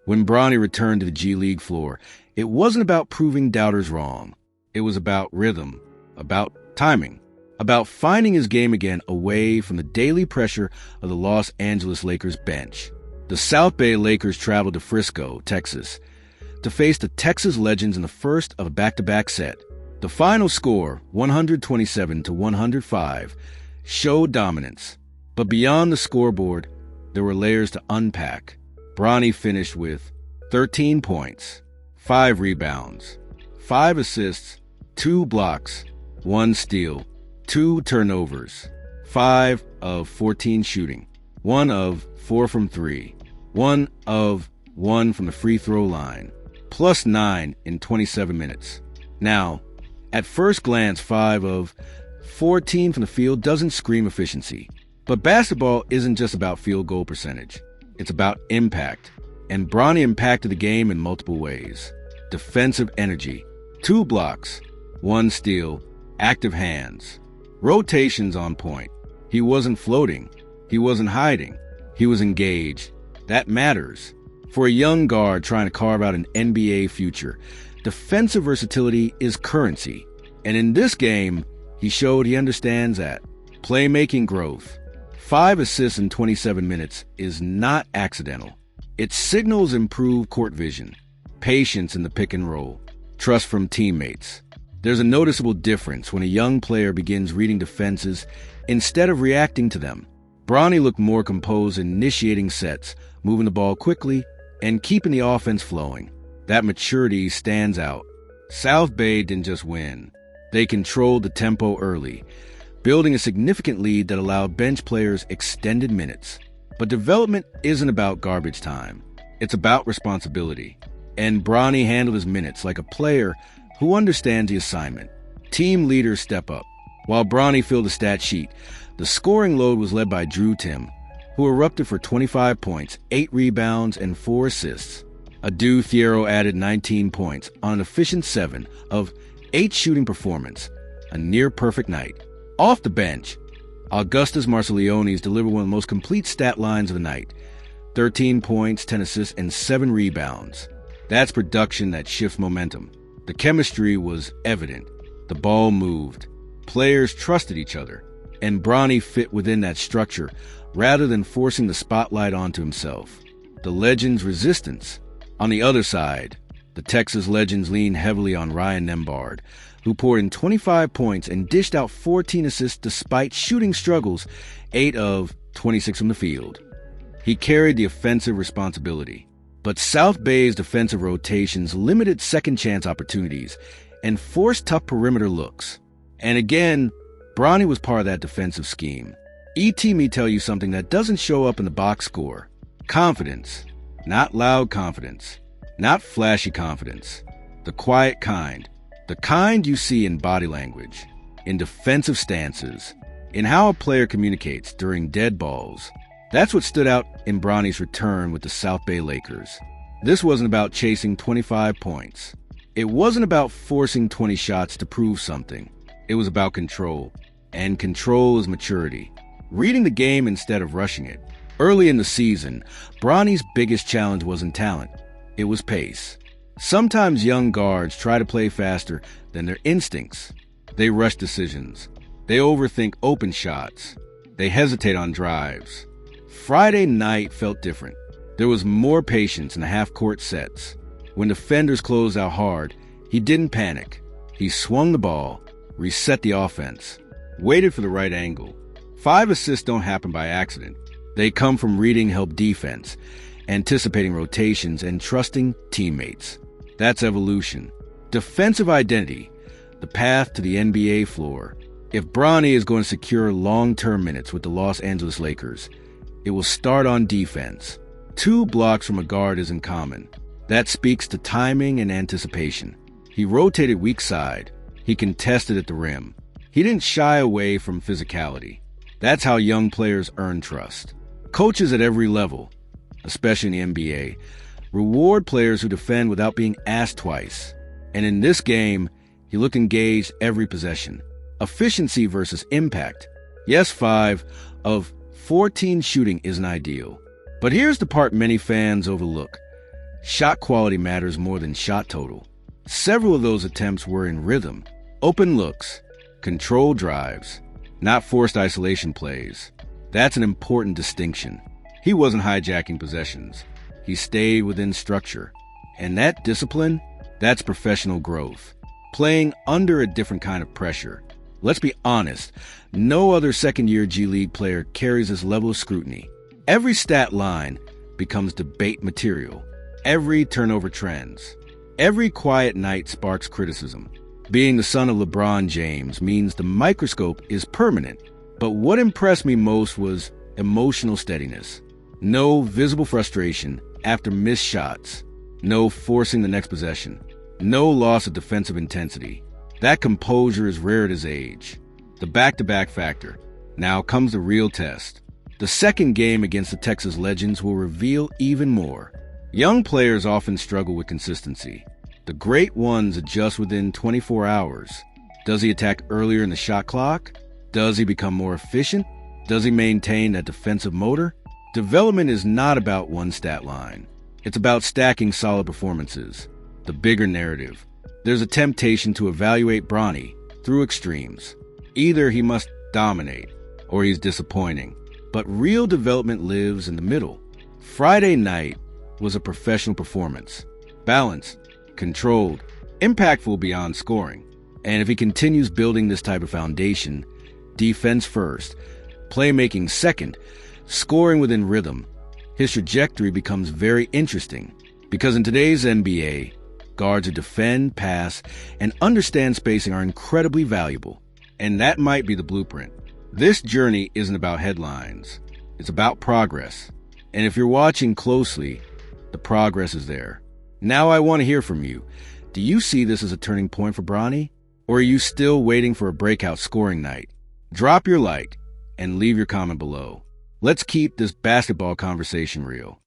When Bronny returned to the G League floor, it wasn't about proving doubters wrong. It was about rhythm, about timing, about finding his game again away from the daily pressure of the Los Angeles Lakers bench. The South Bay Lakers traveled to Frisco, Texas, to face the Texas Legends in the first of a back-to-back set. The final score, 127-105, showed dominance. But beyond the scoreboard, there were layers to unpack. Bronny finished with 13 points, 5 rebounds, 5 assists, 2 blocks, 1 steal, 2 turnovers, 5 of 14 shooting, 1 of 4 from 3, 1 of 1 from the free throw line, plus 9 in 27 minutes. Now, at first glance, 5 of 14 from the field doesn't scream efficiency. But basketball isn't just about field goal percentage. It's about impact. And Bronny impacted the game in multiple ways. Defensive energy, 2 blocks, 1 steal, active hands, rotations on point. He wasn't floating. He wasn't hiding. He was engaged. That matters. For a young guard trying to carve out an NBA future, defensive versatility is currency. And in this game, he showed he understands that. Playmaking growth. 5 assists in 27 minutes is not accidental. It signals improved court vision, patience in the pick and roll, trust from teammates. There's a noticeable difference when a young player begins reading defenses instead of reacting to them. Bronny looked more composed, initiating sets, moving the ball quickly, and keeping the offense flowing. That maturity stands out. South Bay didn't just win. They controlled the tempo early, building a significant lead that allowed bench players extended minutes. But development isn't about garbage time. It's about responsibility. And Bronny handled his minutes like a player who understands the assignment. Team leaders step up. While Bronny filled the stat sheet, the scoring load was led by Drew Tim, who erupted for 25 points, 8 rebounds, and 4 assists. Adu Thiero added 19 points on an efficient 7 of 8 shooting performance, a near-perfect night. Off the bench, Augustas Marcelionis delivered one of the most complete stat lines of the night. 13 points, 10 assists, and 7 rebounds. That's production that shifts momentum. The chemistry was evident. The ball moved. Players trusted each other. And Bronny fit within that structure rather than forcing the spotlight onto himself. The Legends' resistance. On the other side, the Texas Legends leaned heavily on Ryan Nembhard, who poured in 25 points and dished out 14 assists despite shooting struggles, 8 of 26 from the field. He carried the offensive responsibility. But South Bay's defensive rotations limited second-chance opportunities and forced tough perimeter looks. And again, Bronny was part of that defensive scheme. Me tell you something that doesn't show up in the box score. Confidence. Not loud confidence. Not flashy confidence. The quiet kind. The kind you see in body language, in defensive stances, in how a player communicates during dead balls. That's what stood out in Bronny's return with the South Bay Lakers. This wasn't about chasing 25 points. It wasn't about forcing 20 shots to prove something. It was about control. And control is maturity. Reading the game instead of rushing it. Early in the season, Bronny's biggest challenge wasn't talent. It was pace. Sometimes young guards try to play faster than their instincts. They rush decisions. They overthink open shots. They hesitate on drives. Friday night felt different. There was more patience in the half-court sets. When defenders closed out hard, he didn't panic. He swung the ball, reset the offense, waited for the right angle. 5 assists don't happen by accident. They come from reading help defense, anticipating rotations, and trusting teammates. That's evolution. Defensive identity, the path to the NBA floor. If Bronny is going to secure long-term minutes with the Los Angeles Lakers, it will start on defense. 2 blocks from a guard isn't common. That speaks to timing and anticipation. He rotated weak side. He contested at the rim. He didn't shy away from physicality. That's how young players earn trust. Coaches at every level, especially in the NBA, reward players who defend without being asked twice. And in this game, he looked engaged every possession. Efficiency versus impact. Yes, 5 of 14 shooting isn't ideal. But here's the part many fans overlook. Shot quality matters more than shot total. Several of those attempts were in rhythm, open looks, controlled drives, not forced isolation plays. That's an important distinction. He wasn't hijacking possessions. He stayed within structure. And that discipline, that's professional growth. Playing under a different kind of pressure. Let's be honest, no other second-year G League player carries this level of scrutiny. Every stat line becomes debate material. Every turnover trends. Every quiet night sparks criticism. Being the son of LeBron James means the microscope is permanent. But what impressed me most was emotional steadiness. No visible frustration after missed shots. No forcing the next possession. No loss of defensive intensity. That composure is rare at his age. The back-to-back factor. Now comes the real test. The second game against the Texas Legends will reveal even more. Young players often struggle with consistency. The great ones adjust within 24 hours. Does he attack earlier in the shot clock? Does he become more efficient? Does he maintain that defensive motor? Development is not about one stat line. It's about stacking solid performances. The bigger narrative. There's a temptation to evaluate Bronny through extremes. Either he must dominate, or he's disappointing. But real development lives in the middle. Friday night was a professional performance. Balanced, controlled, impactful beyond scoring. And if he continues building this type of foundation, defense first, playmaking second, scoring within rhythm, his trajectory becomes very interesting. Because in today's NBA, guards who defend, pass, and understand spacing are incredibly valuable. And that might be the blueprint. This journey isn't about headlines. It's about progress. And if you're watching closely, the progress is there. Now I want to hear from you. Do you see this as a turning point for Bronny? Or are you still waiting for a breakout scoring night? Drop your like and leave your comment below. Let's keep this basketball conversation real.